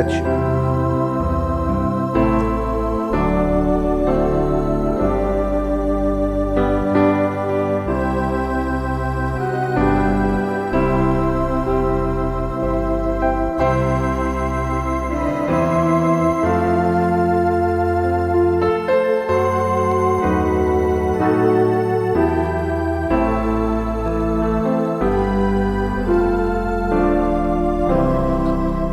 17.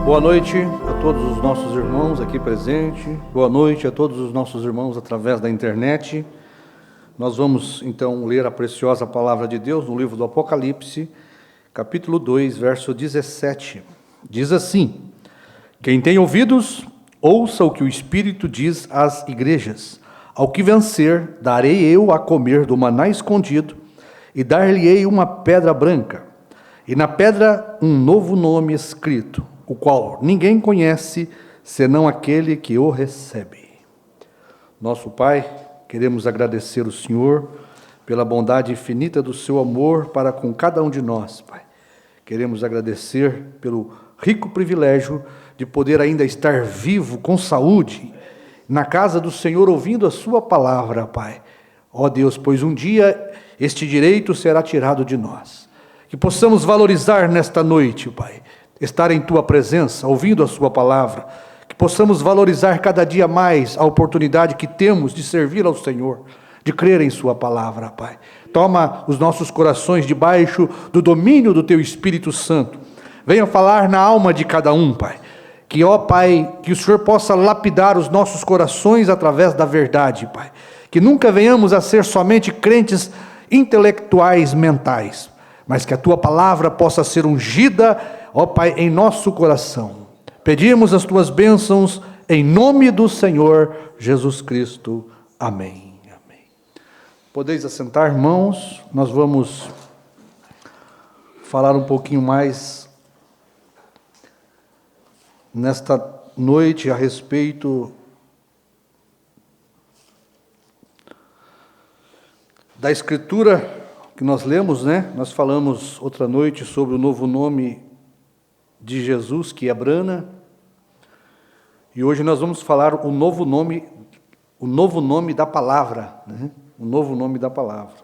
Boa noite a todos os nossos irmãos aqui presentes, boa noite a todos os nossos irmãos através da internet. Nós vamos então ler a preciosa palavra de Deus no livro do Apocalipse, capítulo 2, verso 17. Diz assim: quem tem ouvidos, ouça o que o Espírito diz às igrejas. Ao que vencer, darei eu a comer do maná escondido, e dar-lhe-ei uma pedra branca, e na pedra um novo nome escrito, o qual ninguém conhece, senão aquele que o recebe. Nosso Pai, queremos agradecer o Senhor pela bondade infinita do seu amor para com cada um de nós, Pai. Queremos agradecer pelo rico privilégio de poder ainda estar vivo, com saúde, na casa do Senhor, ouvindo a sua palavra, Pai. Ó Deus, pois um dia este direito será tirado de nós. Que possamos valorizar nesta noite, Pai, estar em Tua presença, ouvindo a Sua palavra, que possamos valorizar cada dia mais a oportunidade que temos de servir ao Senhor, de crer em Sua palavra, Pai. Toma os nossos corações debaixo do domínio do Teu Espírito Santo. Venha falar na alma de cada um, Pai. Que, ó Pai, que o Senhor possa lapidar os nossos corações através da verdade, Pai. Que nunca venhamos a ser somente crentes intelectuais mentais, mas que a Tua palavra possa ser ungida, ó Pai, em nosso coração. Pedimos as Tuas bênçãos em nome do Senhor Jesus Cristo. Amém. Amém. Podeis assentar, irmãos. Nós vamos falar um pouquinho mais nesta noite a respeito da Escritura que nós lemos, né? Nós falamos outra noite sobre o novo nome de Jesus, que é Brana, e hoje nós vamos falar o novo nome da palavra, né? O novo nome da palavra.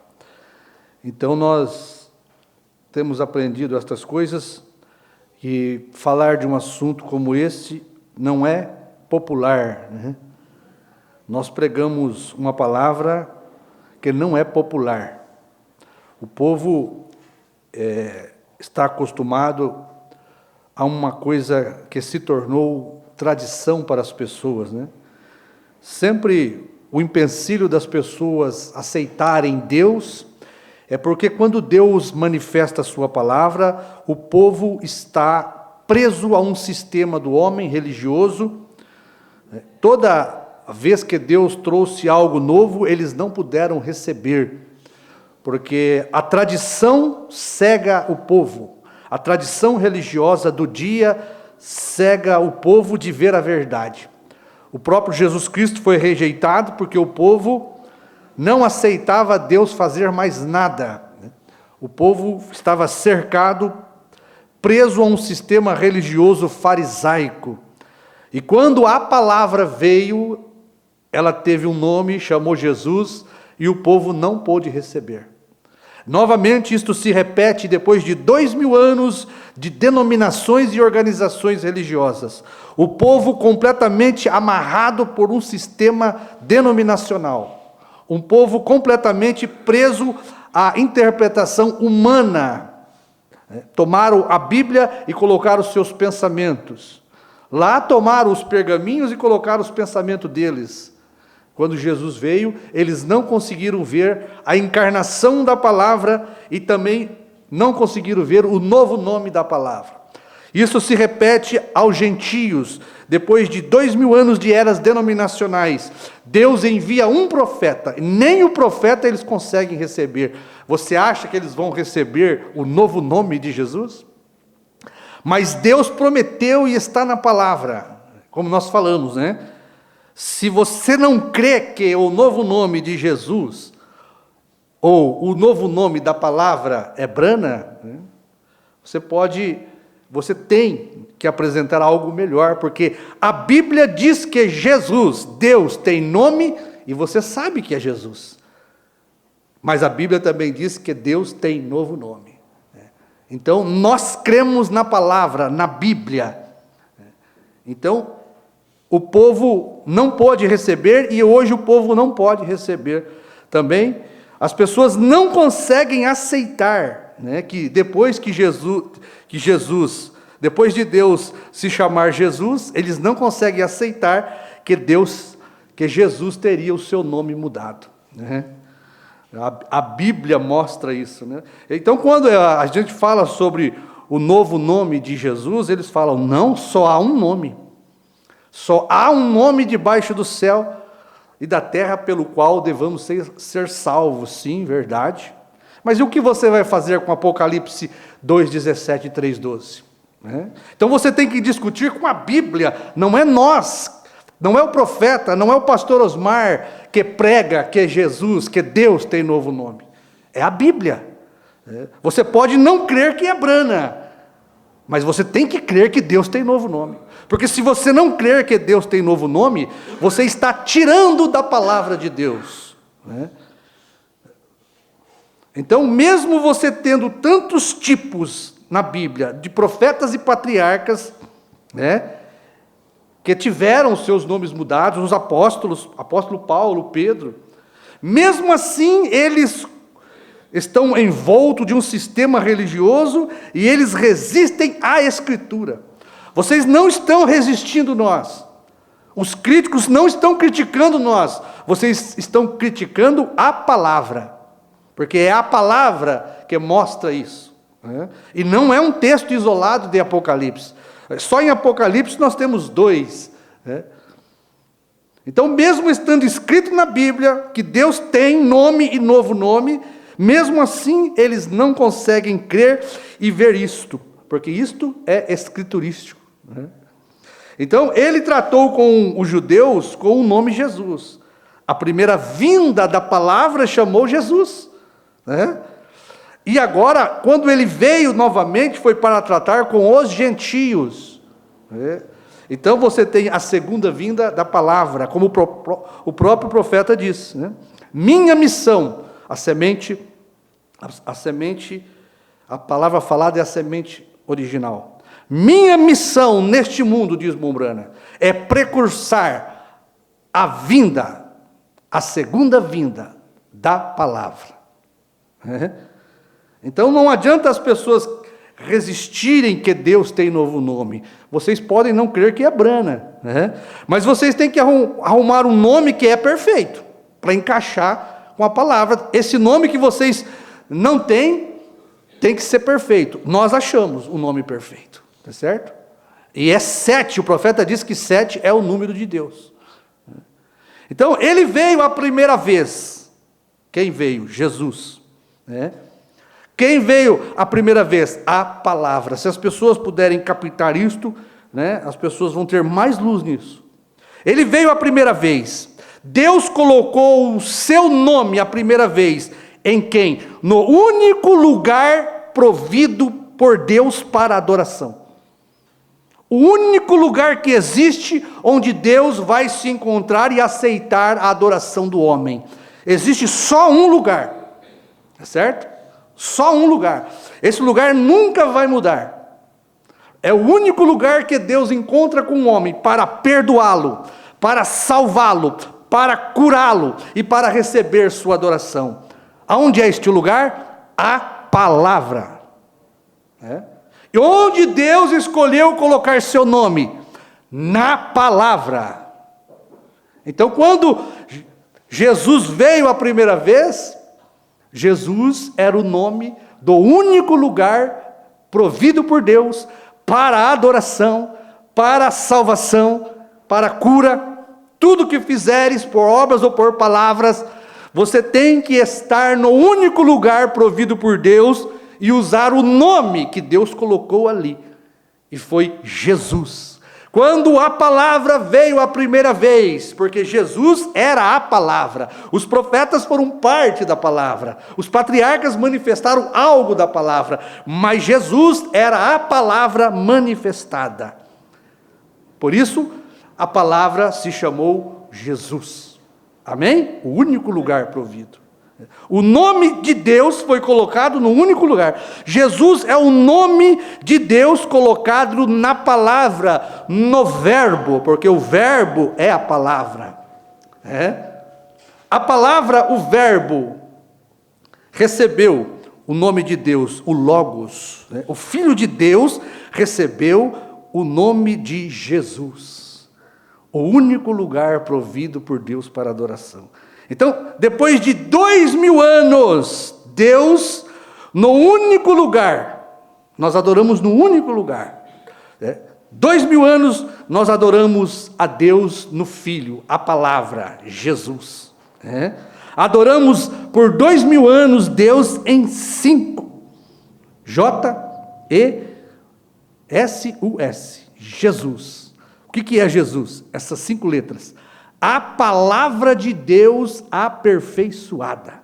Então nós temos aprendido estas coisas, e falar de um assunto como este não é popular, né? Nós pregamos uma palavra que não é popular. O povo está acostumado a uma coisa que se tornou tradição para as pessoas, né? Sempre o empecilho das pessoas aceitarem Deus é porque quando Deus manifesta a sua palavra, o povo está preso a um sistema do homem religioso. Toda vez que Deus trouxe algo novo, eles não puderam receber, porque a tradição cega o povo. A tradição religiosa do dia cega o povo de ver a verdade. O próprio Jesus Cristo foi rejeitado porque o povo não aceitava Deus fazer mais nada. O povo estava cercado, preso a um sistema religioso farisaico. E quando a palavra veio, ela teve um nome, chamou Jesus, e o povo não pôde receber. Novamente, isto se repete depois de 2000 anos de denominações e organizações religiosas. O povo completamente amarrado por um sistema denominacional. Um povo completamente preso à interpretação humana. Tomaram a Bíblia e colocaram os seus pensamentos. Lá tomaram os pergaminhos e colocaram os pensamentos deles. Quando Jesus veio, eles não conseguiram ver a encarnação da palavra e também não conseguiram ver o novo nome da palavra. Isso se repete aos gentios. Depois de 2000 anos de eras denominacionais, Deus envia um profeta, e nem o profeta eles conseguem receber. Você acha que eles vão receber o novo nome de Jesus? Mas Deus prometeu e está na palavra, como nós falamos, né? Se você não crê que o novo nome de Jesus, ou o novo nome da palavra é Brana, né, você pode você tem que apresentar algo melhor, porque a Bíblia diz que Jesus, Deus, tem nome e você sabe que é Jesus. Mas a Bíblia também diz que Deus tem novo nome. Então, nós cremos na palavra, na Bíblia. Então, o povo não pôde receber e hoje o povo não pode receber também. As pessoas não conseguem aceitar, né, que depois que Jesus, depois de Deus se chamar Jesus, eles não conseguem aceitar que Jesus teria o seu nome mudado, né? A Bíblia mostra isso, né? Então, quando a gente fala sobre o novo nome de Jesus, eles falam, não, só há um nome. Só há um nome debaixo do céu e da terra pelo qual devamos ser salvos. Sim, verdade. Mas e o que você vai fazer com Apocalipse 2:17 e 3:12? Então você tem que discutir com a Bíblia, não é nós, não é o profeta, não é o pastor Osmar que prega que é Jesus, que Deus tem novo nome. É a Bíblia. Você pode não crer que é Brana, mas você tem que crer que Deus tem novo nome. Porque se você não crer que Deus tem novo nome, você está tirando da palavra de Deus, né? Então, mesmo você tendo tantos tipos na Bíblia, de profetas e patriarcas, né, que tiveram os seus nomes mudados, os apóstolos, apóstolo Paulo, Pedro, mesmo assim, eles estão envoltos de um sistema religioso e eles resistem à Escritura. Vocês não estão resistindo nós. Os críticos não estão criticando nós. Vocês estão criticando a palavra. Porque é a palavra que mostra isso, né? E não é um texto isolado de Apocalipse. Só em Apocalipse nós temos 2. Né? Então, mesmo estando escrito na Bíblia que Deus tem nome e novo nome, mesmo assim eles não conseguem crer e ver isto. Porque isto é escriturístico. Então, ele tratou com os judeus com o nome Jesus. A primeira vinda da palavra chamou Jesus, né? E agora, quando ele veio novamente, foi para tratar com os gentios, né? Então, você tem a segunda vinda da palavra, como o próprio profeta disse, né? Minha missão, a semente, a palavra falada é a semente original. Minha missão neste mundo, diz Mombrana, é precursar a segunda vinda da palavra. Então não adianta as pessoas resistirem que Deus tem novo nome. Vocês podem não crer que é Brana, né? Mas vocês têm que arrumar um nome que é perfeito, para encaixar com a palavra. Esse nome que vocês não têm, tem que ser perfeito. Nós achamos o nome perfeito. Tá certo? E é 7, o profeta diz que 7 é o número de Deus. Então, ele veio a primeira vez. Quem veio? Jesus. Né? Quem veio a primeira vez? A palavra. Se as pessoas puderem captar isto, né, as pessoas vão ter mais luz nisso. Ele veio a primeira vez. Deus colocou o seu nome a primeira vez em quem? No único lugar provido por Deus para adoração. O único lugar que existe onde Deus vai se encontrar e aceitar a adoração do homem. Existe só um lugar, certo? Só um lugar. Esse lugar nunca vai mudar. É o único lugar que Deus encontra com o homem para perdoá-lo, para salvá-lo, para curá-lo e para receber sua adoração. Aonde é este lugar? A palavra. E onde Deus escolheu colocar seu nome? Na palavra. Então, quando Jesus veio a primeira vez, Jesus era o nome do único lugar provido por Deus para a adoração, para a salvação, para a cura. Tudo que fizeres por obras ou por palavras, você tem que estar no único lugar provido por Deus e usar o nome que Deus colocou ali. E foi Jesus. Quando a palavra veio a primeira vez, porque Jesus era a palavra, os profetas foram parte da palavra, os patriarcas manifestaram algo da palavra, mas Jesus era a palavra manifestada. Por isso, a palavra se chamou Jesus. Amém? O único lugar provido. O nome de Deus foi colocado no único lugar. Jesus é o nome de Deus colocado na palavra, no verbo, porque o verbo é a palavra. A palavra, o verbo, recebeu o nome de Deus, o Logos. O Filho de Deus recebeu o nome de Jesus. O único lugar provido por Deus para adoração. Então, depois de 2000 anos, Deus, no único lugar, nós adoramos no único lugar. 2000 anos, nós adoramos a Deus no Filho, a palavra, Jesus. Adoramos por 2000 anos Deus em 5. J-E-S-U-S, Jesus. O que é Jesus? Essas 5 letras. A palavra de Deus aperfeiçoada.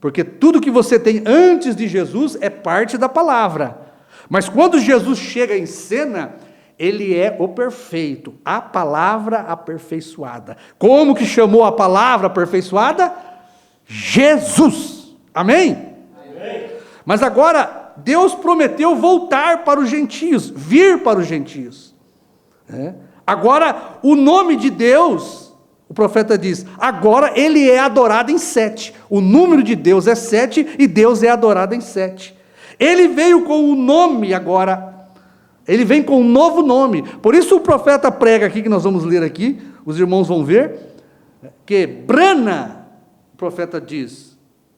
Porque tudo que você tem antes de Jesus é parte da palavra. Mas quando Jesus chega em cena, ele é o perfeito, a palavra aperfeiçoada. Como que chamou a palavra aperfeiçoada? Jesus. Amém? Amém. Mas agora, Deus prometeu voltar para os gentios, vir para os gentios. Agora, o nome de Deus, o profeta diz, agora ele é adorado em 7. O número de Deus é 7 e Deus é adorado em 7. Ele veio com o nome agora, ele vem com um novo nome. Por isso o profeta prega aqui, que nós vamos ler aqui, os irmãos vão ver, que Brana, o profeta diz,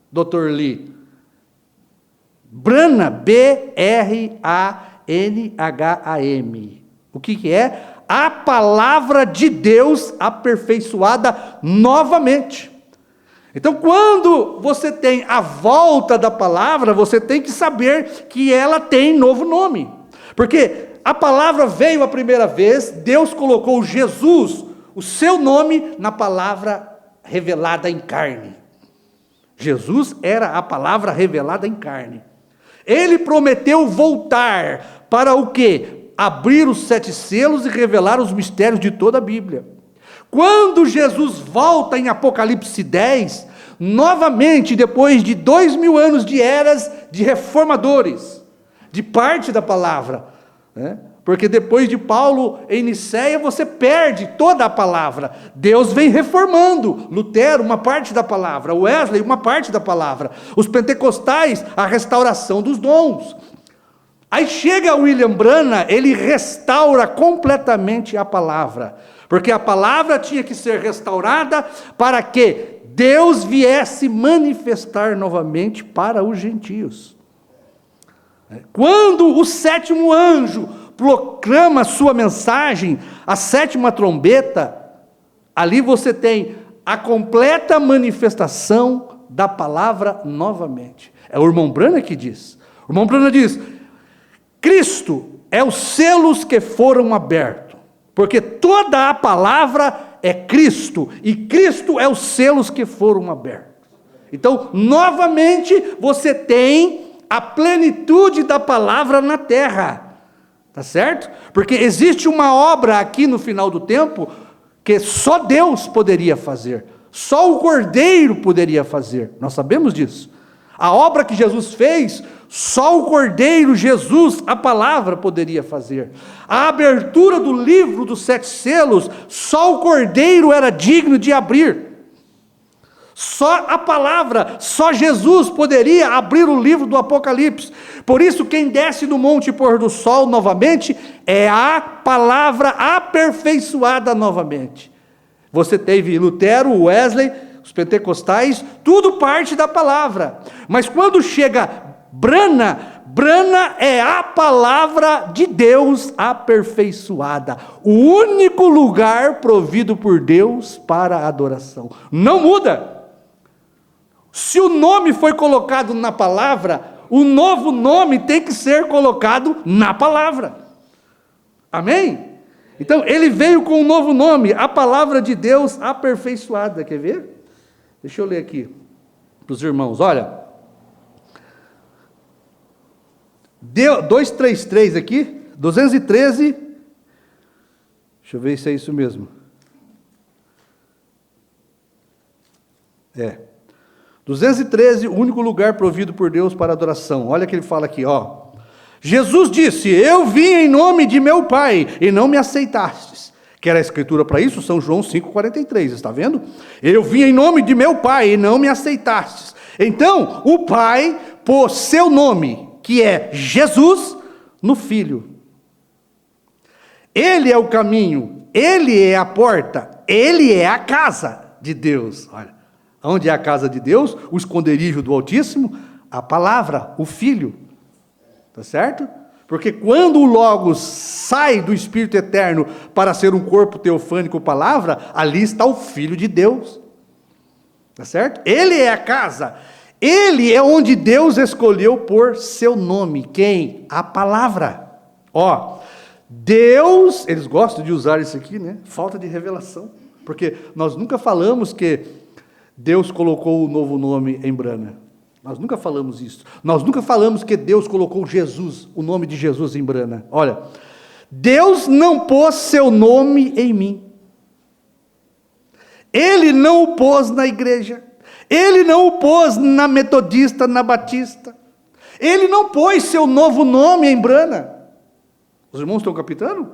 Dr. Lee, Brana, B-R-A-N-H-A-M. O que é? A palavra de Deus aperfeiçoada novamente. Então, quando você tem a volta da palavra, você tem que saber que ela tem novo nome. Porque a palavra veio a primeira vez, Deus colocou Jesus, o seu nome, na palavra revelada em carne. Jesus era a palavra revelada em carne. Ele prometeu voltar para o quê? Abrir os 7 selos e revelar os mistérios de toda a Bíblia. Quando Jesus volta em Apocalipse 10, novamente, depois de 2000 anos de eras de reformadores, de parte da palavra, porque depois de Paulo em Nicéia, você perde toda a palavra. Deus vem reformando. Lutero, uma parte da palavra. Wesley, uma parte da palavra. Os pentecostais, a restauração dos dons. Aí chega William Branham, ele restaura completamente a palavra, porque a palavra tinha que ser restaurada para que Deus viesse manifestar novamente para os gentios. Quando o 7º anjo proclama sua mensagem, a 7ª trombeta, ali você tem a completa manifestação da palavra novamente. É o irmão Branham que diz. O irmão Branham diz: Cristo é os selos que foram abertos, porque toda a palavra é Cristo, e Cristo é os selos que foram abertos. Então, novamente, você tem a plenitude da palavra na terra, tá certo? Porque existe uma obra aqui no final do tempo, que só Deus poderia fazer, só o Cordeiro poderia fazer, nós sabemos disso. A obra que Jesus fez, só o Cordeiro, Jesus, a palavra poderia fazer. A abertura do livro dos 7 selos, só o Cordeiro era digno de abrir. Só a palavra, só Jesus poderia abrir o livro do Apocalipse. Por isso, quem desce do monte pôr do sol novamente, é a palavra aperfeiçoada novamente. Você teve Lutero, Wesley, os pentecostais, tudo parte da palavra. Mas quando chega Branham é a palavra de Deus aperfeiçoada. O único lugar provido por Deus para a adoração. Não muda. Se o nome foi colocado na palavra, o novo nome tem que ser colocado na palavra. Amém? Então, ele veio com um novo nome, a palavra de Deus aperfeiçoada. Quer ver? Deixa eu ler aqui para os irmãos. Olha, 233 aqui, 213. Deixa eu ver se é isso mesmo. 213, o único lugar provido por Deus para adoração. Olha o que ele fala aqui, ó. Jesus disse: eu vim em nome de meu Pai, e não me aceitastes. Que era a escritura para isso? São João 5,43, está vendo? Eu vim em nome de meu Pai, e não me aceitastes. Então, o Pai pôs seu nome, que é Jesus, no Filho. Ele é o caminho, Ele é a porta, Ele é a casa de Deus. Olha, onde é a casa de Deus? O esconderijo do Altíssimo, a palavra, o Filho. Tá certo? Porque quando o Logos sai do Espírito Eterno para ser um corpo teofânico, palavra, ali está o Filho de Deus. Tá certo? Ele é a casa. Ele é onde Deus escolheu por seu nome. Quem? A palavra. Ó, Deus, eles gostam de usar isso aqui, né? Falta de revelação. Porque nós nunca falamos que Deus colocou o novo nome em Brana. Nós nunca falamos isso. Nós nunca falamos que Deus colocou Jesus, o nome de Jesus em Brana. Olha, Deus não pôs seu nome em mim. Ele não o pôs na igreja. Ele não o pôs na metodista, na batista. Ele não pôs seu novo nome em Brana. Os irmãos estão captando?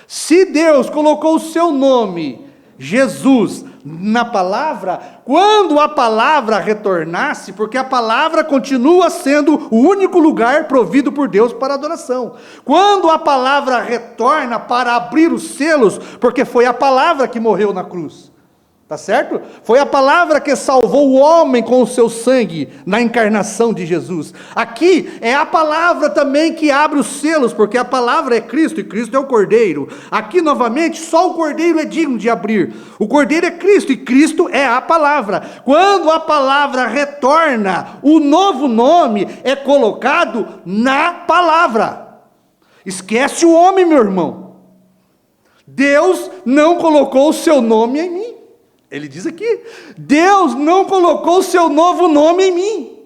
Se Deus colocou o seu nome, Jesus, na palavra, quando a palavra retornasse, porque a palavra continua sendo o único lugar provido por Deus para adoração. Quando a palavra retorna para abrir os selos, porque foi a palavra que morreu na cruz. Tá certo? Foi a palavra que salvou o homem com o seu sangue na encarnação de Jesus. Aqui é a palavra também que abre os selos, porque a palavra é Cristo e Cristo é o Cordeiro. Aqui novamente só o Cordeiro é digno de abrir. O Cordeiro é Cristo e Cristo é a palavra. Quando a palavra retorna, o novo nome é colocado na palavra. Esquece o homem, meu irmão. Deus não colocou o seu nome em mim. Ele diz aqui, Deus não colocou o seu novo nome em mim.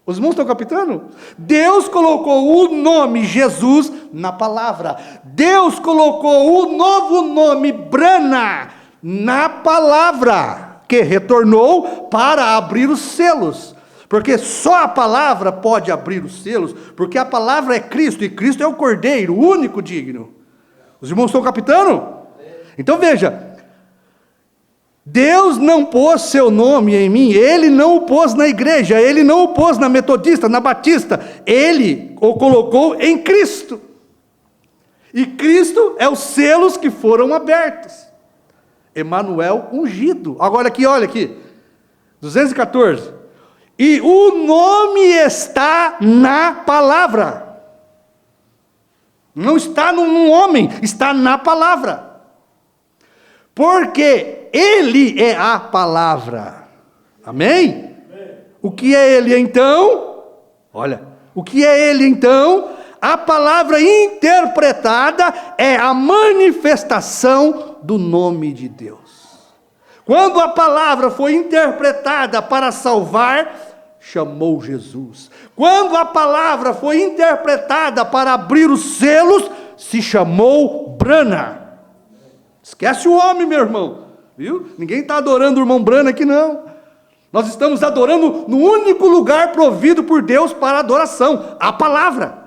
Os irmãos estão captando? Deus colocou o nome Jesus na palavra. Deus colocou o novo nome Brana na palavra, que retornou para abrir os selos. Porque só a palavra pode abrir os selos, porque a palavra é Cristo, e Cristo é o Cordeiro, o único digno. Os irmãos estão captando? Então veja, Deus não pôs seu nome em mim, Ele não o pôs na igreja, Ele não o pôs na metodista, na batista, Ele o colocou em Cristo. E Cristo é os selos que foram abertos. Emanuel ungido. Agora aqui, olha aqui, 214. E o nome está na palavra. Não está num homem, está na palavra. Porque Ele é a palavra. Amém? O que é Ele então? Olha, o que é Ele então? A palavra interpretada é a manifestação do nome de Deus. Quando a palavra foi interpretada para salvar, chamou Jesus. Quando a palavra foi interpretada para abrir os selos, se chamou Brana. Esquece o homem, meu irmão, viu? Ninguém está adorando o irmão Brana aqui, não. Nós estamos adorando no único lugar provido por Deus para adoração, a palavra.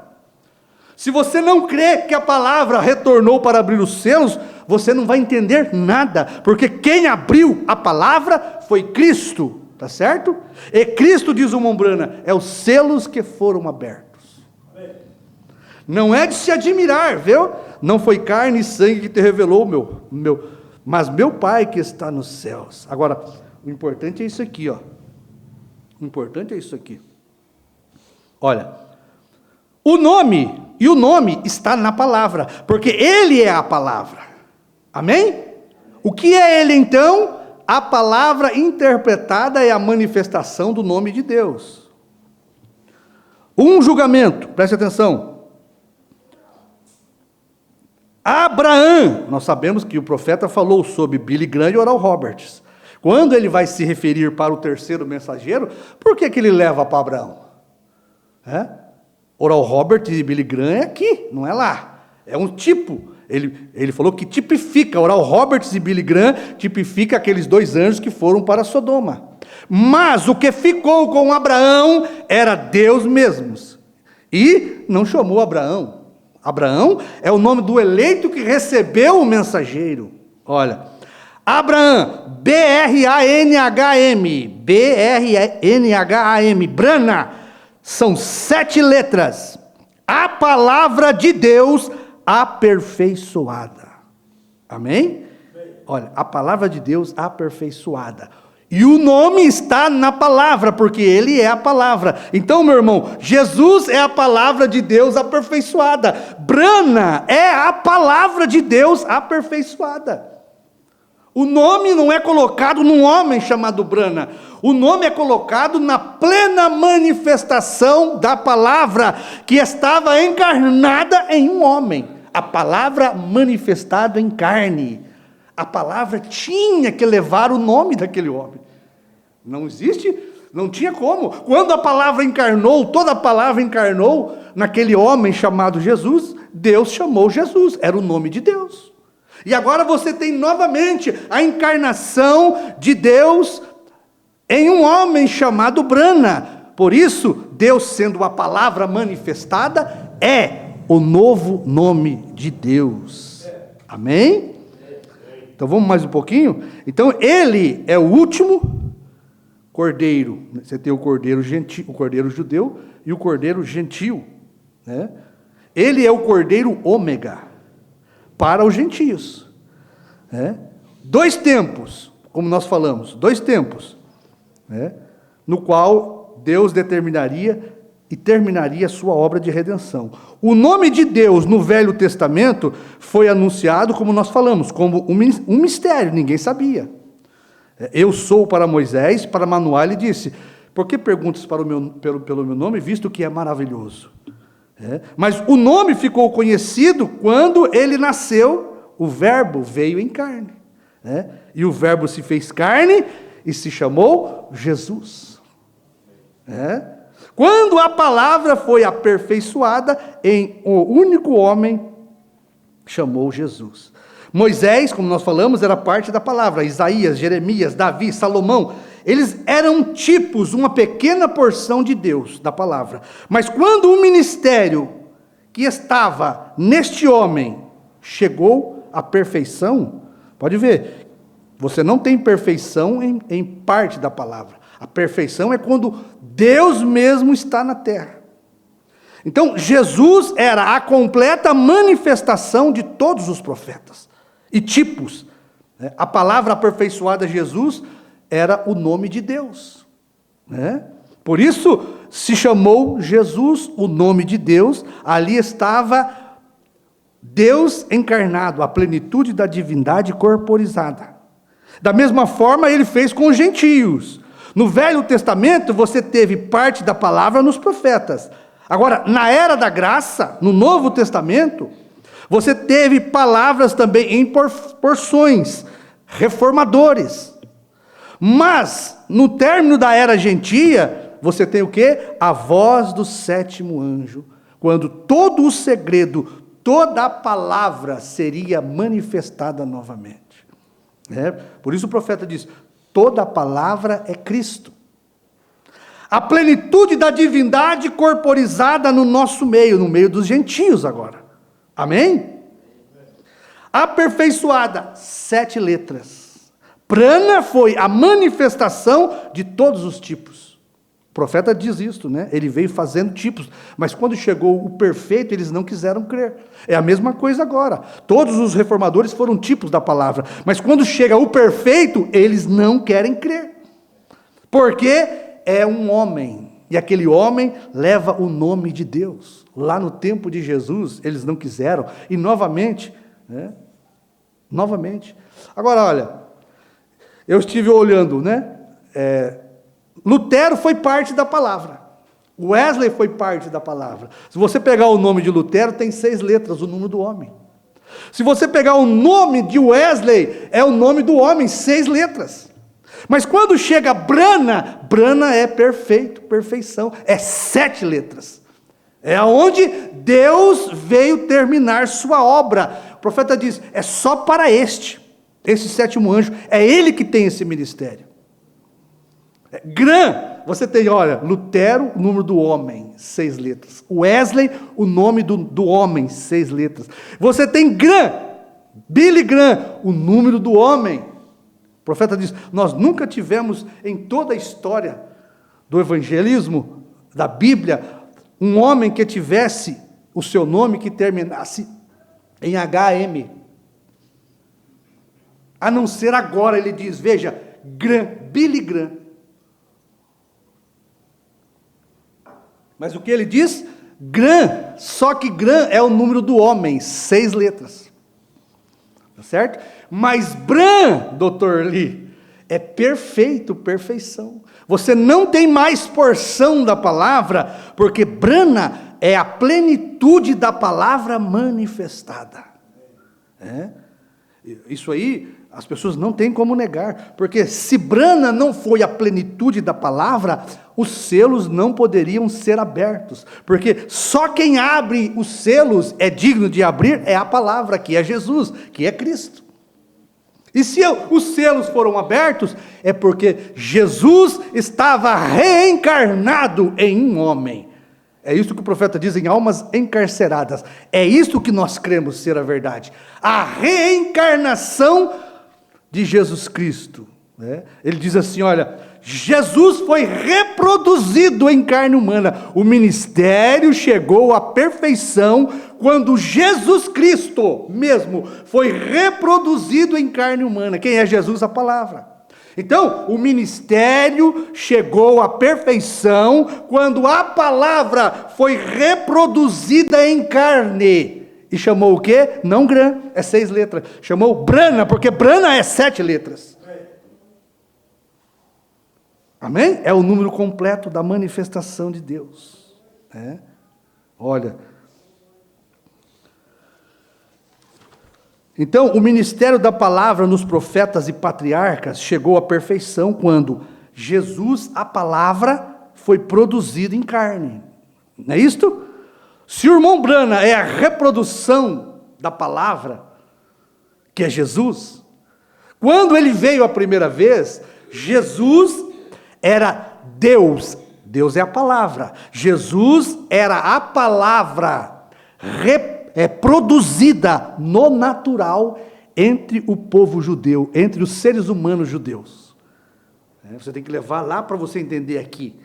Se você não crê que a palavra retornou para abrir os selos, você não vai entender nada, porque quem abriu a palavra foi Cristo, tá certo? E Cristo, diz o irmão Brana, é os selos que foram abertos. Não é de se admirar, viu? Não foi carne e sangue que te revelou, mas meu Pai que está nos céus. Agora, o importante é isso aqui, ó. O importante é isso aqui. Olha, o nome está na palavra, porque Ele é a palavra. Amém? O que é Ele então? A palavra interpretada é a manifestação do nome de Deus. Um julgamento, preste atenção. Abraão, nós sabemos que o profeta falou sobre Billy Graham e Oral Roberts. Quando ele vai se referir para o terceiro mensageiro, por que ele leva para Abraão? Oral Roberts e Billy Graham é aqui, não é lá. É um tipo. Ele falou que tipifica, Oral Roberts e Billy Graham tipifica aqueles 2 anjos que foram para Sodoma. Mas o que ficou com Abraão era Deus mesmo. E não chamou Abraão. Abraão é o nome do eleito que recebeu o mensageiro. Olha, Abraão, B-R-A-N-H-M, B-R-A-N-H-A-M, Brana, são 7 letras. A palavra de Deus aperfeiçoada. Amém? Olha, a palavra de Deus aperfeiçoada. E o nome está na palavra, porque ele é a palavra. Então, meu irmão, Jesus é a palavra de Deus aperfeiçoada. Brana é a palavra de Deus aperfeiçoada. O nome não é colocado num homem chamado Brana. O nome é colocado na plena manifestação da palavra que estava encarnada em um homem. A palavra manifestada em carne. A palavra tinha que levar o nome daquele homem. Não existe, não tinha como. Quando a palavra encarnou, toda a palavra encarnou naquele homem chamado Jesus, Deus chamou Jesus, era o nome de Deus. E agora você tem novamente a encarnação de Deus em um homem chamado Brana. Por isso, Deus sendo a palavra manifestada, é o novo nome de Deus. Amém? Então vamos mais um pouquinho? Então ele é o último cordeiro. Você tem o cordeiro gentil, o cordeiro judeu e o cordeiro gentil, né? Ele é o cordeiro ômega para os gentios, né? 2 tempos, como nós falamos, 2 tempos, né? No qual Deus determinaria e terminaria a sua obra de redenção. O nome de Deus no Velho Testamento foi anunciado, como nós falamos, como um mistério, ninguém sabia. Eu sou para Moisés, para Manoá ele disse, por que perguntas pelo meu nome, visto que é maravilhoso? Mas o nome ficou conhecido quando ele nasceu, o verbo veio em carne. E o verbo se fez carne e se chamou Jesus. Quando a palavra foi aperfeiçoada em um único homem, chamou Jesus. Moisés, como nós falamos, era parte da palavra. Isaías, Jeremias, Davi, Salomão, eles eram tipos, uma pequena porção de Deus, da palavra. Mas quando o ministério que estava neste homem chegou à perfeição, pode ver, você não tem perfeição em parte da palavra. A perfeição é quando Deus mesmo está na terra. Então, Jesus era a completa manifestação de todos os profetas e tipos. A palavra aperfeiçoada Jesus era o nome de Deus. Por isso se chamou Jesus, o nome de Deus. Ali estava Deus encarnado, a plenitude da divindade corporizada. Da mesma forma, ele fez com os gentios. No Velho Testamento, você teve parte da palavra nos profetas. Agora, na era da graça, no Novo Testamento, você teve palavras também em porções, reformadores. Mas, no término da era gentia, você tem o quê? A voz do 7º anjo, quando todo o segredo, toda a palavra seria manifestada novamente. Por isso o profeta diz, toda a palavra é Cristo. A plenitude da divindade corporizada no nosso meio, no meio dos gentios agora. Amém? Aperfeiçoada, 7 letras. Prana foi a manifestação de todos os tipos. O profeta diz isso, né? Ele veio fazendo tipos, mas quando chegou o perfeito, eles não quiseram crer. É a mesma coisa agora. Todos os reformadores foram tipos da palavra, mas quando chega o perfeito, eles não querem crer. Porque é um homem, e aquele homem leva o nome de Deus. Lá no tempo de Jesus, eles não quiseram, e novamente, novamente. Agora, olha, eu estive olhando, Lutero foi parte da palavra. Wesley foi parte da palavra. Se você pegar o nome de Lutero, tem 6 letras, o número do homem. Se você pegar o nome de Wesley, é o nome do homem, 6 letras. Mas quando chega Brana, Brana é perfeito, perfeição, é 7 letras. É onde Deus veio terminar sua obra. O profeta diz, é só para esse 7º anjo, é ele que tem esse ministério. Gran, você tem, olha, Lutero, o número do homem, 6 letras. Wesley, o nome do homem, 6 letras. Você tem Gran, Billy Graham, o número do homem. O profeta diz, nós nunca tivemos em toda a história do evangelismo, da Bíblia, um homem que tivesse o seu nome que terminasse em HM. A não ser agora, ele diz, veja, Billy Graham. Mas o que ele diz? Gran, só que Gran é o número do homem, 6 letras. Tá certo? Mas Bran, Dr. Lee, é perfeito, perfeição. Você não tem mais porção da palavra, porque Brana é a plenitude da palavra manifestada. Isso aí, as pessoas não têm como negar, porque se Brana não foi a plenitude da palavra, os selos não poderiam ser abertos, porque só quem abre os selos é digno de abrir, é a palavra, que é Jesus, que é Cristo. E se os selos foram abertos, é porque Jesus estava reencarnado em um homem. É isso que o profeta diz em almas encarceradas. É isso que nós cremos ser a verdade. A reencarnação de Jesus Cristo. Ele diz assim, olha, Jesus foi reproduzido em carne humana. O ministério chegou à perfeição quando Jesus Cristo mesmo foi reproduzido em carne humana. Quem é Jesus? A palavra. Então, o ministério chegou à perfeição quando a palavra foi reproduzida em carne. E chamou o quê? Não Gran, é 6 letras. Chamou Brana, porque Brana é 7 letras. Amém? É o número completo da manifestação de Deus. Olha. Então, o ministério da palavra nos profetas e patriarcas chegou à perfeição quando Jesus, a palavra, foi produzido em carne. Não é isto? Se o irmão Brana é a reprodução da palavra, que é Jesus, quando ele veio a primeira vez, Jesus era Deus. Deus é a palavra. Jesus era a palavra produzida no natural entre o povo judeu, entre os seres humanos judeus. Você tem que levar lá para você entender aqui.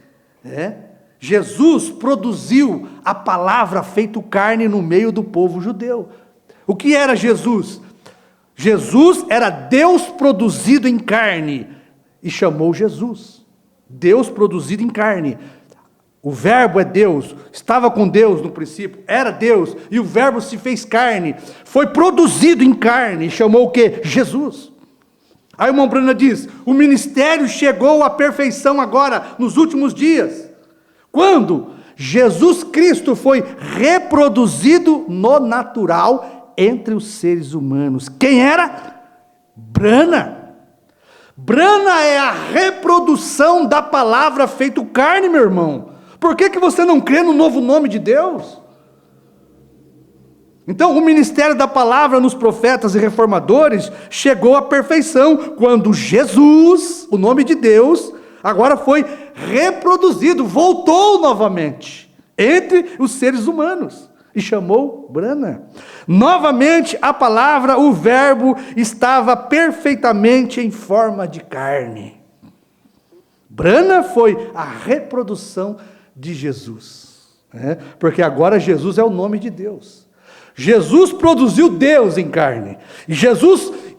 Jesus produziu a palavra feito carne no meio do povo judeu. O que era Jesus? Jesus era Deus produzido em carne e chamou Jesus. Deus produzido em carne. O verbo é Deus, estava com Deus no princípio, era Deus, e o verbo se fez carne, foi produzido em carne, e chamou o quê? Jesus. Aí o irmão Brana diz, o ministério chegou à perfeição agora, nos últimos dias. Quando? Jesus Cristo foi reproduzido no natural entre os seres humanos. Quem era? Brana. Brana é a reprodução da palavra feito carne, meu irmão. Por que você não crê no novo nome de Deus? Então, o ministério da palavra nos profetas e reformadores chegou à perfeição quando Jesus, o nome de Deus, agora foi reproduzido, voltou novamente entre os seres humanos e chamou Brana. Novamente a palavra, o verbo, estava perfeitamente em forma de carne. Brana foi a reprodução de Jesus, porque agora Jesus é o nome de Deus. Jesus produziu Deus em carne.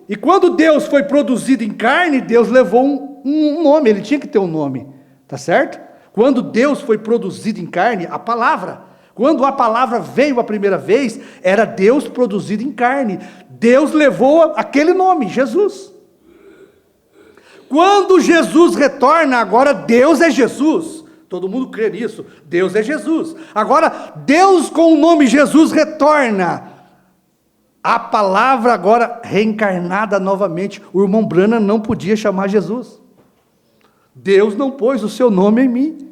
E quando Deus foi produzido em carne, Deus levou um nome, ele tinha que ter um nome, tá certo? Quando Deus foi produzido em carne, a palavra, quando a palavra veio a primeira vez, era Deus produzido em carne. Deus levou aquele nome, Jesus. Quando Jesus retorna, agora Deus é Jesus. Todo mundo crê nisso. Deus é Jesus. Agora, Deus com o nome Jesus retorna. A palavra agora reencarnada novamente. O irmão Branham não podia chamar Jesus. Deus não pôs o seu nome em mim.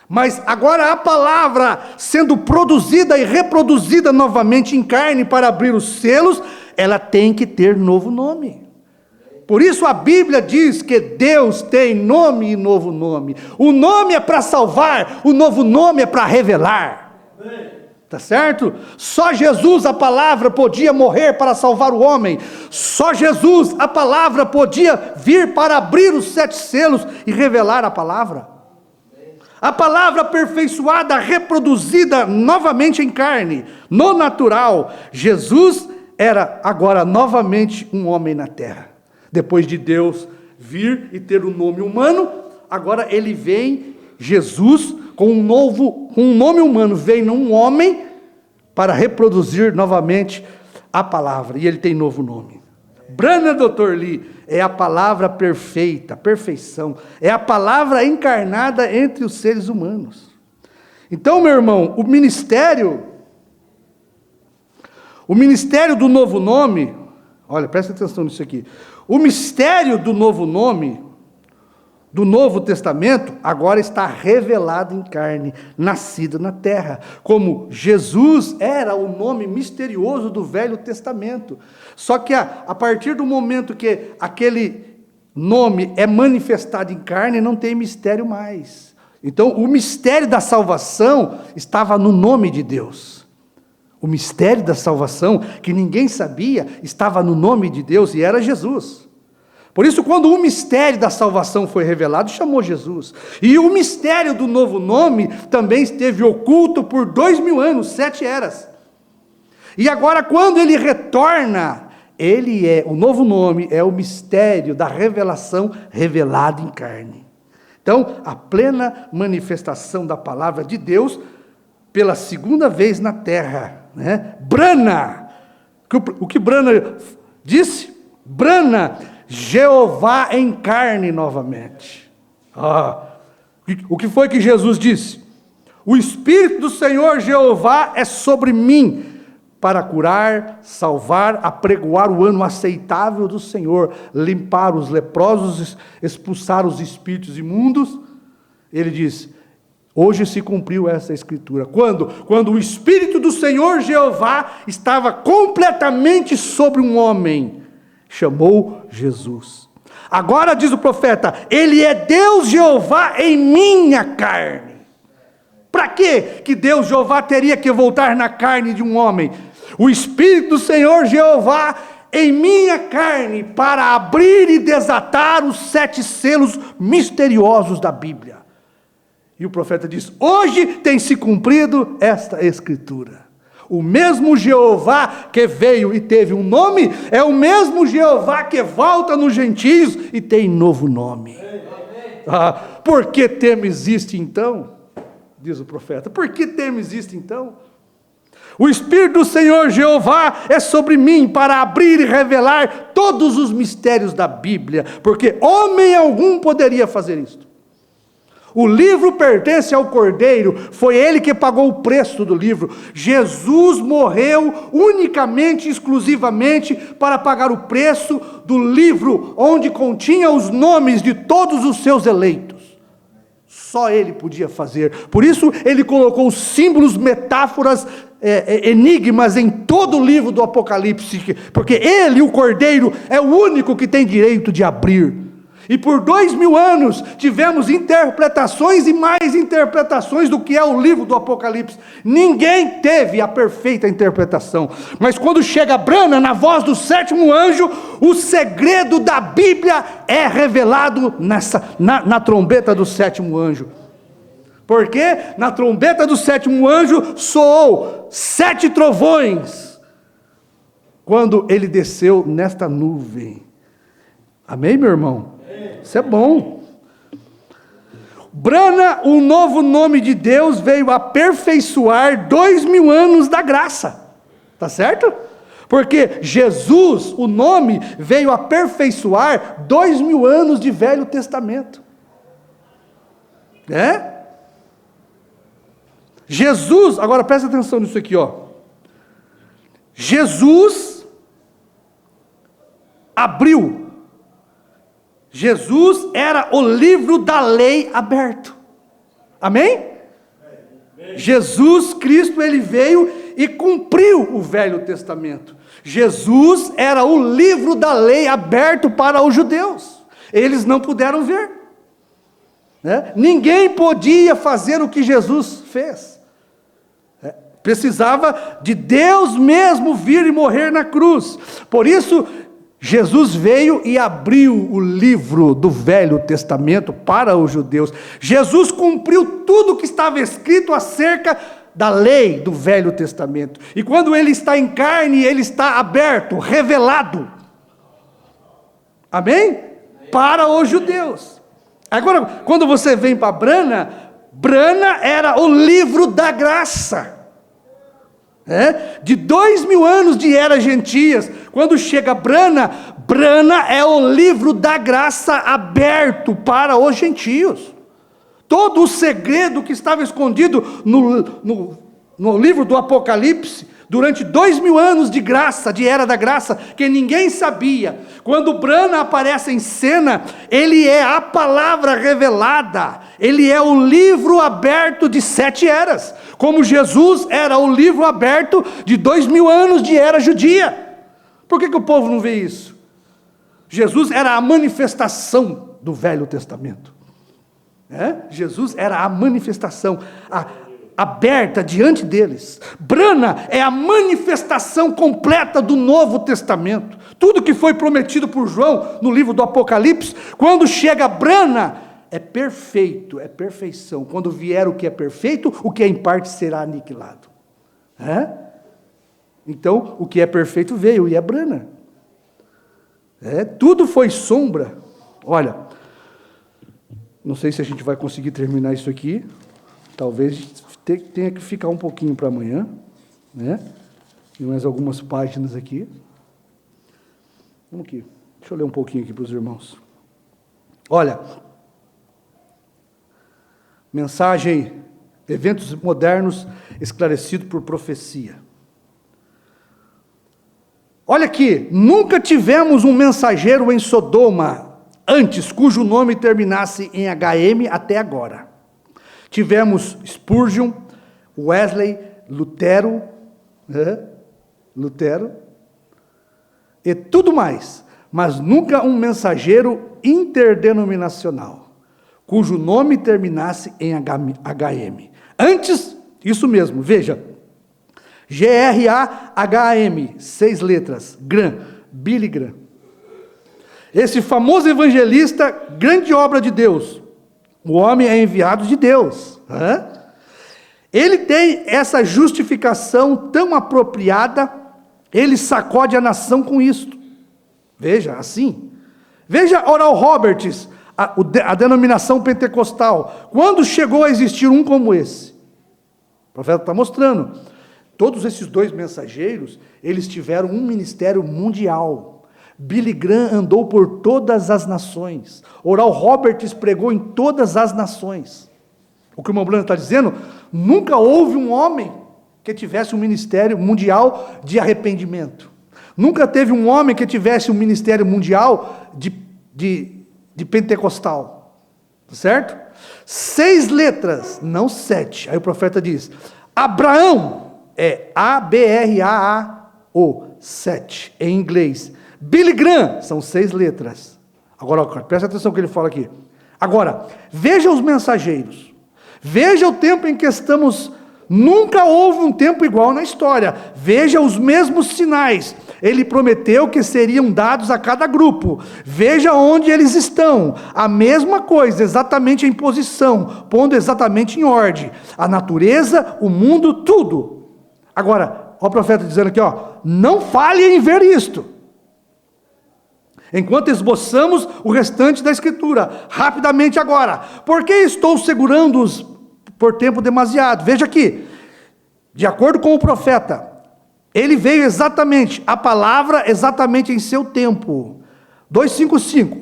Mas agora a palavra sendo produzida e reproduzida novamente em carne para abrir os selos, ela tem que ter novo nome. Por isso a Bíblia diz que Deus tem nome e novo nome. O nome é para salvar, o novo nome é para revelar. Tá certo? Só Jesus, a palavra, podia morrer para salvar o homem. Só Jesus, a palavra, podia vir para abrir os 7 selos e revelar a palavra. A palavra aperfeiçoada, reproduzida novamente em carne, no natural. Jesus era agora novamente um homem na terra. Depois de Deus vir e ter um nome humano, agora ele vem, Jesus, com um nome humano, vem num homem para reproduzir novamente a palavra. E ele tem novo nome. Branham, Dr. Lee, é a palavra perfeita, perfeição. É a palavra encarnada entre os seres humanos. Então, meu irmão, o ministério do novo nome, olha, presta atenção nisso aqui. O mistério do novo nome, do Novo Testamento, agora está revelado em carne, nascido na terra, como Jesus era o nome misterioso do Velho Testamento. Só que a partir do momento que aquele nome é manifestado em carne, não tem mistério mais. Então, o mistério da salvação estava no nome de Deus. O mistério da salvação, que ninguém sabia, estava no nome de Deus e era Jesus. Por isso, quando o mistério da salvação foi revelado, chamou Jesus. E o mistério do novo nome também esteve oculto por 2000 anos, 7 eras. E agora, quando ele retorna, o novo nome é o mistério da revelação revelado em carne. Então, a plena manifestação da palavra de Deus pela segunda vez na terra. Né? Branham, o que Branham disse? Branham, Jeová em carne novamente. O que foi que Jesus disse? O Espírito do Senhor Jeová é sobre mim, para curar, salvar, apregoar o ano aceitável do Senhor, limpar os leprosos, expulsar os espíritos imundos. Ele diz, hoje se cumpriu essa escritura. Quando o Espírito do Senhor Jeová estava completamente sobre um homem, chamou Jesus. Agora diz o profeta, ele é Deus Jeová em minha carne. Para que Deus Jeová teria que voltar na carne de um homem? O Espírito do Senhor Jeová em minha carne, para abrir e desatar os 7 selos misteriosos da Bíblia. E o profeta diz, hoje tem se cumprido esta escritura. O mesmo Jeová que veio e teve um nome, é o mesmo Jeová que volta nos gentios e tem novo nome. Por que temes isto então? Diz o profeta, por que temes isto então? O Espírito do Senhor Jeová é sobre mim para abrir e revelar todos os mistérios da Bíblia, porque homem algum poderia fazer isto. O livro pertence ao Cordeiro, foi ele que pagou o preço do livro. Jesus morreu unicamente, exclusivamente, para pagar o preço do livro, onde continha os nomes de todos os seus eleitos. Só ele podia fazer. Por isso, ele colocou símbolos, metáforas, enigmas em todo o livro do Apocalipse, porque ele, o Cordeiro, é o único que tem direito de abrir. E por 2000 anos tivemos interpretações e mais interpretações do que é o livro do Apocalipse. Ninguém teve a perfeita interpretação. Mas quando chega Branham na voz do 7º anjo, o segredo da Bíblia é revelado na trombeta do 7º anjo. Porque na trombeta do 7º anjo soou 7 trovões, quando ele desceu nesta nuvem. Amém, meu irmão? Isso é bom. Branham, o novo nome de Deus, veio aperfeiçoar 2000 anos da graça. Tá certo? Porque Jesus, o nome, veio aperfeiçoar 2000 anos de Velho Testamento. Jesus, agora presta atenção nisso aqui, ó. Jesus abriu. Jesus era o livro da lei aberto. Amém? Jesus Cristo, ele veio e cumpriu o Velho Testamento. Jesus era o livro da lei aberto para os judeus. Eles não puderam ver, né? Ninguém podia fazer o que Jesus fez. Precisava de Deus mesmo vir e morrer na cruz. Por isso, Jesus veio e abriu o livro do Velho Testamento para os judeus. Jesus cumpriu tudo o que estava escrito acerca da lei do Velho Testamento. E quando ele está em carne, ele está aberto, revelado. Amém? Para os judeus. Agora, quando você vem para Brana, Brana era o livro da graça. De 2000 anos de era gentias, quando chega Brana, Brana é o livro da graça aberto para os gentios. Todo o segredo que estava escondido no livro do Apocalipse, durante 2000 anos de graça, de era da graça, que ninguém sabia. Quando Brana aparece em cena, ele é a palavra revelada, ele é o livro aberto de 7 eras, como Jesus era o livro aberto de 2000 anos de era judia. Por que o povo não vê isso? Jesus era a manifestação do Velho Testamento. Jesus era a manifestação aberta diante deles. Brana é a manifestação completa do Novo Testamento. Tudo que foi prometido por João no livro do Apocalipse, quando chega Brana, é perfeito, é perfeição. Quando vier o que é perfeito, o que é em parte será aniquilado. Então, o que é perfeito veio e é Brana. Tudo foi sombra. Olha, não sei se a gente vai conseguir terminar isso aqui. Talvez tenha que ficar um pouquinho para amanhã, né? E mais algumas páginas aqui. Vamos aqui. Deixa eu ler um pouquinho aqui para os irmãos. Olha, mensagem, eventos modernos esclarecidos por profecia. Olha aqui, nunca tivemos um mensageiro em Sodoma antes, cujo nome terminasse em HM até agora. Tivemos Spurgeon, Wesley, Lutero, e tudo mais, mas nunca um mensageiro interdenominacional, cujo nome terminasse em HM. Antes, isso mesmo, veja, Graham, 6 letras, Graham, Billy Graham. Esse famoso evangelista, grande obra de Deus. O homem é enviado de Deus. Ele tem essa justificação tão apropriada, ele sacode a nação com isto. Veja, assim. Veja Oral Roberts, a denominação pentecostal. Quando chegou a existir um como esse? O profeta está mostrando. Todos esses 2 mensageiros, eles tiveram um ministério mundial. Billy Graham andou por todas as nações. Oral Roberts pregou em todas as nações. O que o irmão Bruno está dizendo, nunca houve um homem que tivesse um ministério mundial de arrependimento. Nunca teve um homem que tivesse um ministério mundial de pentecostal. Certo? 6 letras, não 7. Aí o profeta diz, Abraão, é Abrao, 7, em inglês. Billy Graham, são 6 letras. Agora, presta atenção no que ele fala aqui. Agora, veja os mensageiros. Veja o tempo em que estamos. Nunca houve um tempo igual na história. Veja os mesmos sinais. Ele prometeu que seriam dados a cada grupo. Veja onde eles estão. A mesma coisa, exatamente em posição, pondo exatamente em ordem. A natureza, o mundo, tudo. Agora, o profeta dizendo aqui, não falhe em ver isto. Enquanto esboçamos o restante da Escritura, rapidamente agora. Por que estou segurando-os por tempo demasiado? Veja aqui, de acordo com o profeta, ele veio exatamente, a palavra exatamente em seu tempo. 2:5.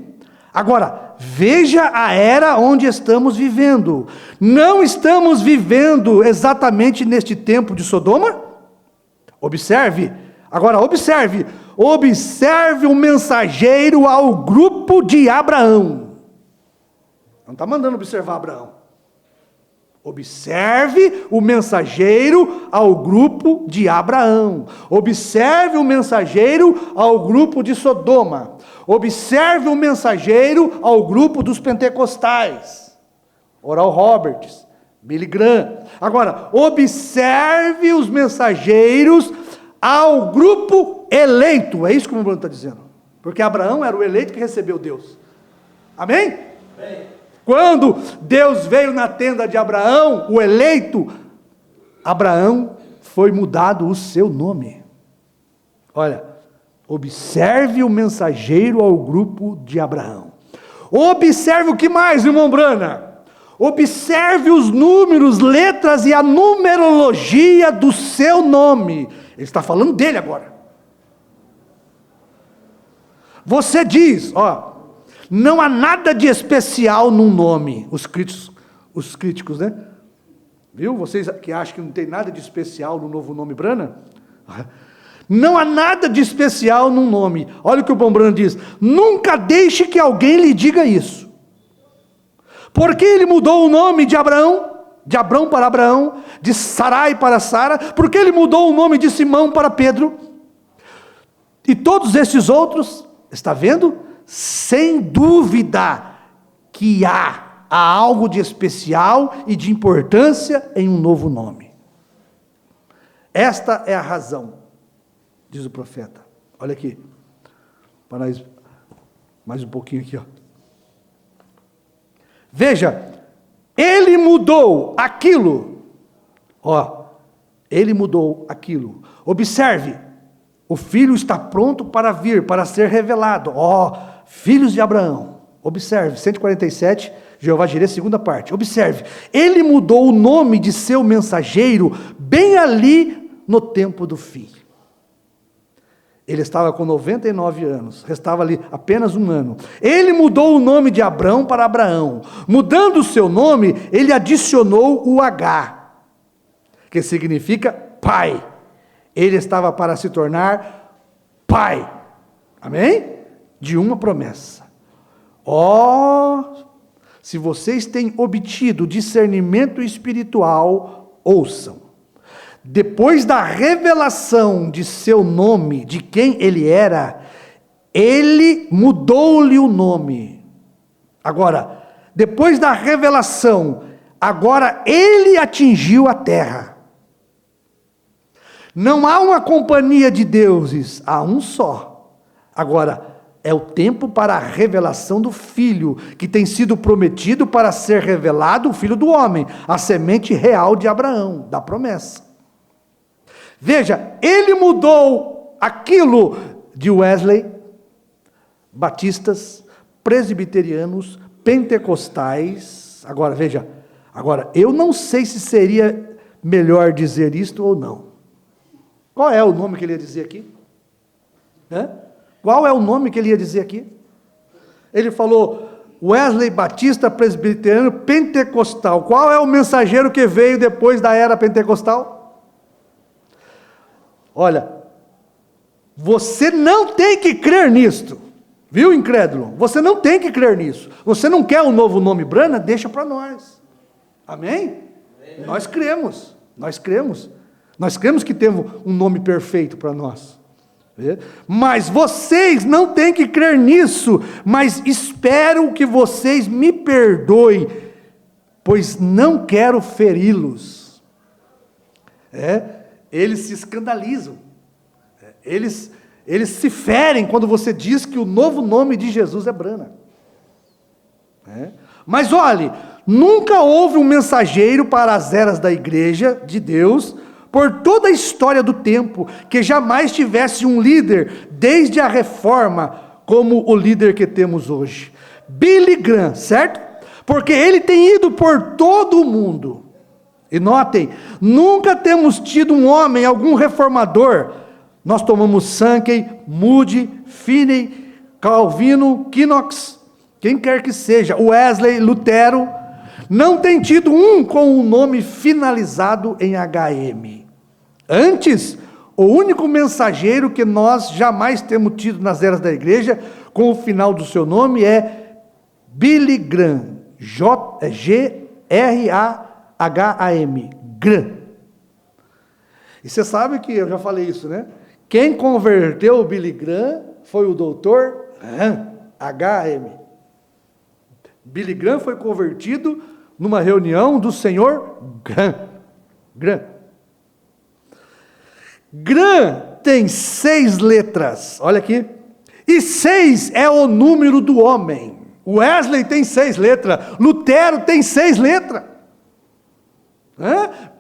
Agora, veja a era onde estamos vivendo. Não estamos vivendo exatamente neste tempo de Sodoma? Observe Agora, observe o mensageiro ao grupo de Abraão. Não está mandando observar Abraão. Observe o mensageiro ao grupo de Abraão. Observe o mensageiro ao grupo de Sodoma. Observe o mensageiro ao grupo dos pentecostais. Oral Roberts, Billy Graham. Agora, observe os mensageiros ao grupo eleito. É isso que o Bruno está dizendo. Porque Abraão era o eleito que recebeu Deus. Amém? Amém. Quando Deus veio na tenda de Abraão, o eleito, Abraão foi mudado o seu nome. Olha, observe o mensageiro ao grupo de Abraão. Observe o que mais, irmão Brana? Observe os números, letras e a numerologia do seu nome. Ele está falando dele agora. Você diz, não há nada de especial num nome. Os críticos, né? Viu? Vocês que acham que não tem nada de especial no novo nome Brana? Não há nada de especial num nome. Olha o que o bom Brana diz. Nunca deixe que alguém lhe diga isso. Por que ele mudou o nome de Abraão? De Abrão para Abraão, de Sarai para Sara? Por que ele mudou o nome de Simão para Pedro? E todos esses outros, está vendo? Sem dúvida que há algo de especial e de importância em um novo nome. Esta é a razão, diz o profeta. Olha aqui, para nós, mais um pouquinho aqui, Veja, ele mudou aquilo, ele mudou aquilo. Observe, o filho está pronto para vir, para ser revelado. Filhos de Abraão. Observe, 147, Jeová Jireh, segunda parte. Observe, ele mudou o nome de seu mensageiro bem ali no tempo do fim. Ele estava com 99 anos, restava ali apenas um ano. Ele mudou o nome de Abrão para Abraão. Mudando o seu nome, ele adicionou o H, que significa pai. Ele estava para se tornar pai. Amém? De uma promessa. Se vocês têm obtido discernimento espiritual, ouçam. Depois da revelação de seu nome, de quem ele era, ele mudou-lhe o nome. Agora, depois da revelação, agora ele atingiu a terra. Não há uma companhia de deuses, há um só. Agora, é o tempo para a revelação do Filho, que tem sido prometido para ser revelado o Filho do homem, a semente real de Abraão, da promessa. Veja, ele mudou aquilo de Wesley, batistas, presbiterianos, pentecostais. Agora, veja, eu não sei se seria melhor dizer isto ou não. Qual é o nome que ele ia dizer aqui? Qual é o nome que ele ia dizer aqui? Ele falou Wesley, batista, presbiteriano, pentecostal. Qual é o mensageiro que veio depois da era pentecostal? Olha, você não tem que crer nisto, viu, incrédulo? Você não tem que crer nisso. Você não quer um novo nome Brana? Deixa para nós. Amém? Amém? Nós cremos. Nós cremos que temos um nome perfeito para nós. Mas vocês não têm que crer nisso, mas espero que vocês me perdoem, pois não quero feri-los. Eles se escandalizam, eles se ferem quando você diz que o novo nome de Jesus é Brana. Mas olhe, nunca houve um mensageiro para as eras da igreja de Deus, por toda a história do tempo, que jamais tivesse um líder, desde a reforma, como o líder que temos hoje. Billy Graham, certo? Porque ele tem ido por todo o mundo. E notem, nunca temos tido um homem, algum reformador. Nós tomamos Sankey, Moody, Finney, Calvino, Knox, quem quer que seja, Wesley, Lutero. Não tem tido um com o nome finalizado em HM. Antes, O único mensageiro que nós jamais temos tido nas eras da igreja, com o final do seu nome, é Billy Graham. G-R-A-H-A-M. Graham. E você sabe que eu já falei isso, né? Quem converteu o Billy Graham foi o doutor H-M. Billy Graham foi convertido numa reunião do senhor Graham. Graham tem 6 letras, olha aqui, e 6 é o número do homem. Wesley tem 6 letras, Lutero tem 6 letras,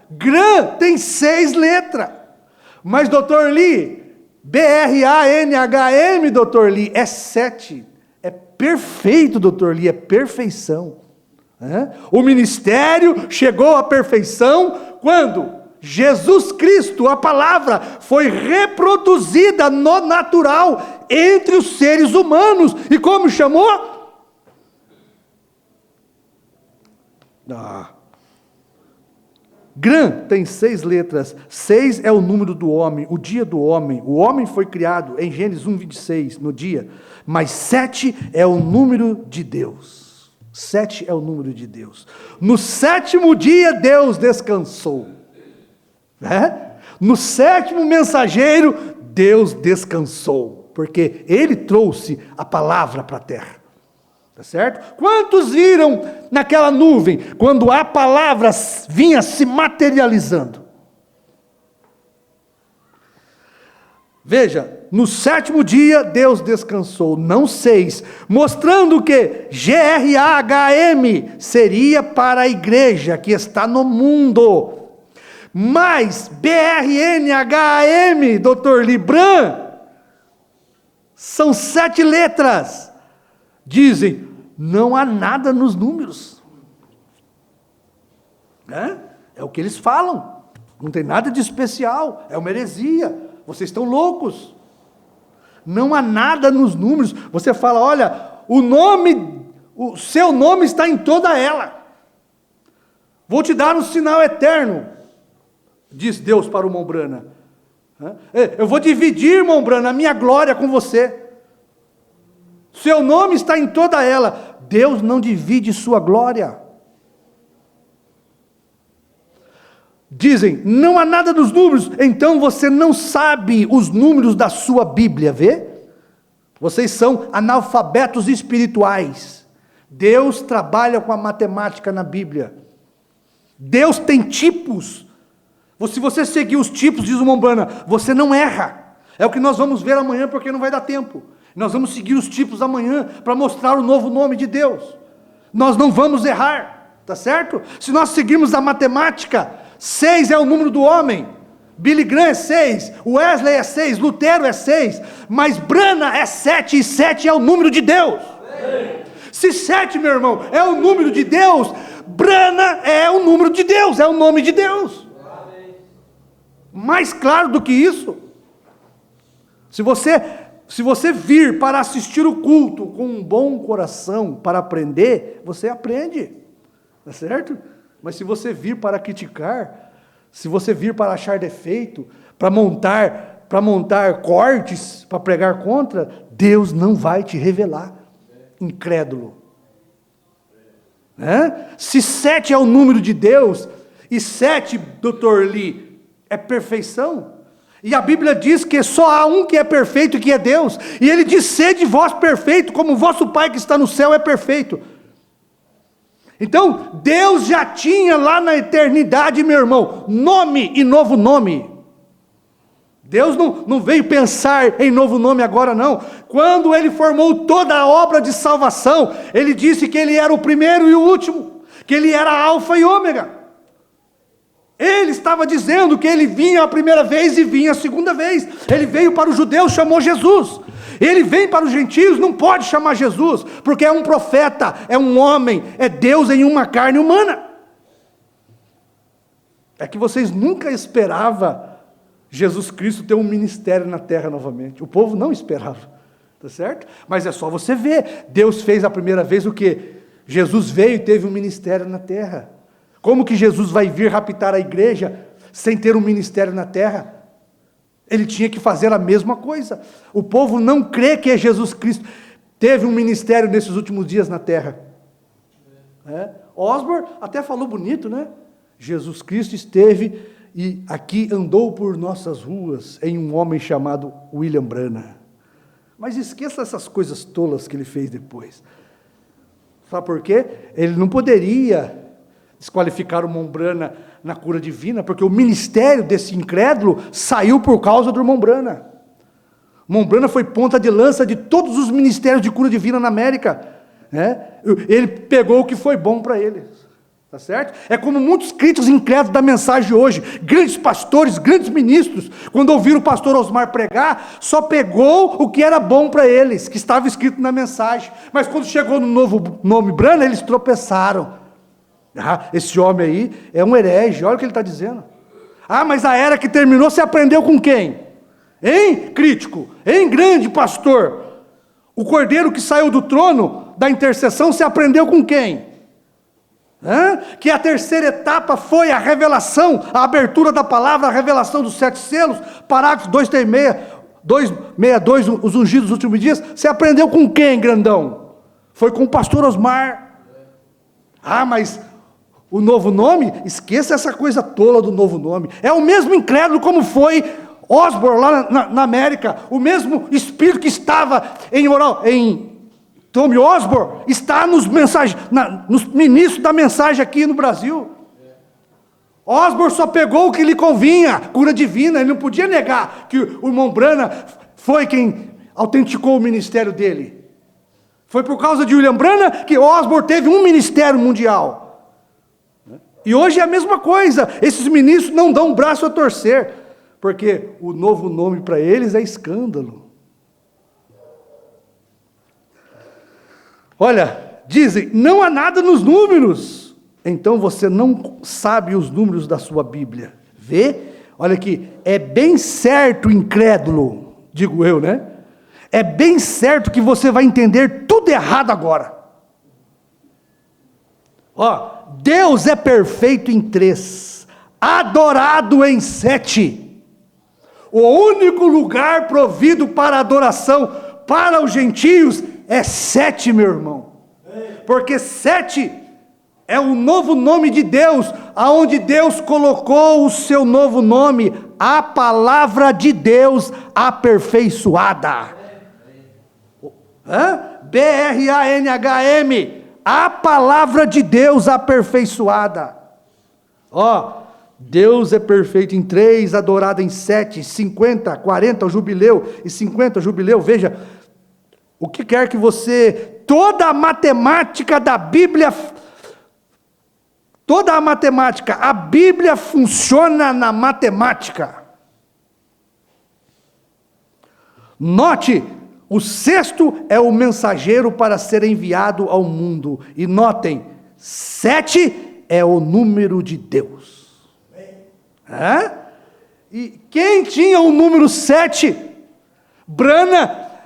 Graham tem 6 letras, mas Dr. Lee, B-R-A-N-H-M, Dr. Lee, é 7, é perfeito, Dr. Lee, é perfeição. O ministério chegou à perfeição quando Jesus Cristo, a palavra, foi reproduzida no natural entre os seres humanos. E como chamou? Graham tem 6 letras. 6 é o número do homem, o dia do homem. O homem foi criado em Gênesis 1:26, no dia. Mas 7 é o número de Deus. 7 é o número de Deus. No 7º dia, Deus descansou. No 7º mensageiro, Deus descansou. Porque Ele trouxe a palavra para a terra. Tá certo? Quantos viram naquela nuvem, quando a palavra vinha se materializando? Veja, no 7º dia Deus descansou, não 6, mostrando que G-R-A-H-M seria para a igreja que está no mundo, mas B-R-N-H-M, Dr. Libran, são 7 letras, dizem, não há nada nos números, é o que eles falam, não tem nada de especial, é uma heresia. Vocês estão loucos. Não há nada nos números. Você fala, olha, o seu nome está em toda ela. Vou te dar um sinal eterno, diz Deus para o Mombrana. Eu vou dividir, Mombrana, a minha glória com você. Seu nome está em toda ela. Deus não divide sua glória. Dizem, não há nada dos números, então você não sabe os números da sua Bíblia, vê? Vocês são analfabetos espirituais. Deus trabalha com a matemática na Bíblia. Deus tem tipos. Se você seguir os tipos, diz o Mombrana, você não erra. É o que nós vamos ver amanhã, porque não vai dar tempo. Nós vamos seguir os tipos amanhã, para mostrar o novo nome de Deus. Nós não vamos errar, tá certo? Se nós seguirmos a matemática, 6 é o número do homem, Billy Graham é 6, Wesley é 6, Lutero é 6, mas Brana é 7, e 7 é o número de Deus. Se 7, meu irmão, é o número de Deus, Brana é o número de Deus, é o nome de Deus. Mais claro do que isso, se você vir para assistir o culto com um bom coração para aprender, você aprende, tá certo? Mas se você vir para criticar, se você vir para achar defeito, para montar cortes, para pregar contra, Deus não vai te revelar, incrédulo. Se 7 é o número de Deus, e 7, Dr. Lee, é perfeição, e a Bíblia diz que só há um que é perfeito, que é Deus, e Ele diz, sede vós perfeito, como o vosso Pai que está no céu é perfeito. Então, Deus já tinha lá na eternidade, meu irmão, nome e novo nome. Deus não veio pensar em novo nome agora não. Quando Ele formou toda a obra de salvação, Ele disse que Ele era o primeiro e o último, que Ele era alfa e ômega. Ele estava dizendo que Ele vinha a primeira vez e vinha a segunda vez. Ele veio para os judeus, chamou Jesus. Ele vem para os gentios, não pode chamar Jesus, porque é um profeta, é um homem, é Deus em uma carne humana. É que vocês nunca esperavam Jesus Cristo ter um ministério na terra novamente. O povo não esperava, tá certo? Mas é só você ver, Deus fez a primeira vez o quê? Jesus veio e teve um ministério na terra. Como que Jesus vai vir raptar a igreja sem ter um ministério na terra? Ele tinha que fazer a mesma coisa. O povo não crê que é Jesus Cristo. Teve um ministério nesses últimos dias na terra. Osborne até falou bonito, né? Jesus Cristo esteve e aqui andou por nossas ruas em um homem chamado William Branham. Mas esqueça essas coisas tolas que ele fez depois. Sabe por quê? Ele não poderia desqualificar o irmão Branham na cura divina, porque o ministério desse incrédulo saiu por causa do irmão Branham. O irmão Branham foi ponta de lança de todos os ministérios de cura divina na América. Ele pegou o que foi bom para ele. Tá certo? É como muitos críticos incrédulos da mensagem de hoje, grandes pastores, grandes ministros, quando ouviram o pastor Osmar pregar, só pegou o que era bom para eles, que estava escrito na mensagem. Mas quando chegou no novo nome Branham, eles tropeçaram. Esse homem aí é um herege, olha o que ele está dizendo. Mas a era que terminou, você aprendeu com quem? Hein, crítico? Hein, grande pastor? O cordeiro que saiu do trono da intercessão, você aprendeu com quem? Que a terceira etapa foi a revelação, a abertura da palavra, a revelação dos 7 selos, parágrafo 262, os ungidos dos últimos dias. Você aprendeu com quem, grandão? Foi com o pastor Osmar. Mas o novo nome, esqueça essa coisa tola do novo nome. É o mesmo incrédulo como foi Osborne lá na América. O mesmo espírito que estava em Tommy Osborne está nos ministros da mensagem aqui no Brasil. Osborne só pegou o que lhe convinha, cura divina. Ele não podia negar que o irmão Branham foi quem autenticou o ministério dele. Foi por causa de William Branham que Osborne teve um ministério mundial. E hoje é a mesma coisa. Esses ministros não dão um braço a torcer, porque o novo nome para eles é escândalo. Olha, dizem, não há nada nos números. Então você não sabe os números da sua Bíblia. Vê? Olha aqui, é bem certo, incrédulo, digo eu, né? É bem certo que você vai entender tudo errado agora. Deus é perfeito em 3, adorado em 7. O único lugar provido para adoração para os gentios é 7, meu irmão. Porque 7 é o novo nome de Deus, aonde Deus colocou o seu novo nome, a palavra de Deus aperfeiçoada. BRANHM, a palavra de Deus aperfeiçoada. Deus é perfeito em 3, adorado em 7, 50, 40 o jubileu e 50 o jubileu. Veja, o que quer que você, toda a matemática da Bíblia, a Bíblia funciona na matemática. Note, o 6º é o mensageiro para ser enviado ao mundo. E notem, 7 é o número de Deus. E quem tinha o número 7?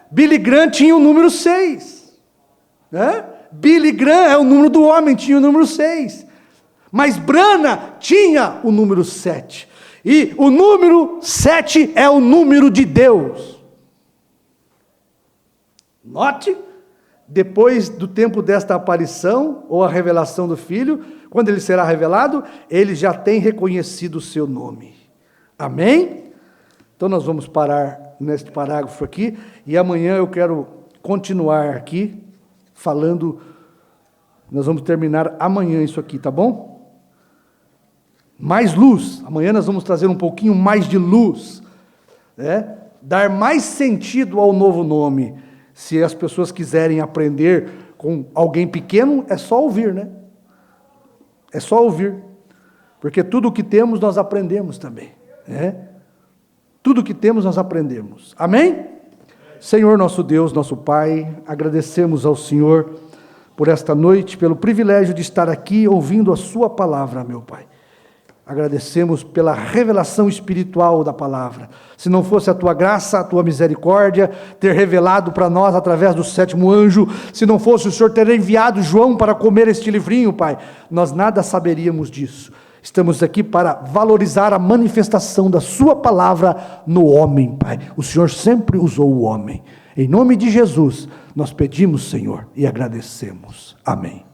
Billy Graham tinha o número 6. Billy Graham é o número do homem, tinha o número 6. Mas Branham tinha o número 7. E o número 7 é o número de Deus. Note, depois do tempo desta aparição, ou a revelação do Filho, quando ele será revelado, ele já tem reconhecido o seu nome. Amém? Então nós vamos parar neste parágrafo aqui, e amanhã eu quero continuar aqui, falando, nós vamos terminar amanhã isso aqui, tá bom? Mais luz, amanhã nós vamos trazer um pouquinho mais de luz, dar mais sentido ao novo nome. Se as pessoas quiserem aprender com alguém pequeno, é só ouvir, né? É só ouvir, porque tudo o que temos nós aprendemos também, Tudo o que temos nós aprendemos, amém? Senhor nosso Deus, nosso Pai, agradecemos ao Senhor por esta noite, pelo privilégio de estar aqui ouvindo a sua palavra, meu Pai. Agradecemos pela revelação espiritual da palavra. Se não fosse a tua graça, a tua misericórdia, ter revelado para nós através do 7º anjo, se não fosse o Senhor ter enviado João para comer este livrinho, Pai, nós nada saberíamos disso. Estamos aqui para valorizar a manifestação da sua palavra no homem, Pai. O Senhor sempre usou o homem. Em nome de Jesus, nós pedimos, Senhor, e agradecemos. Amém.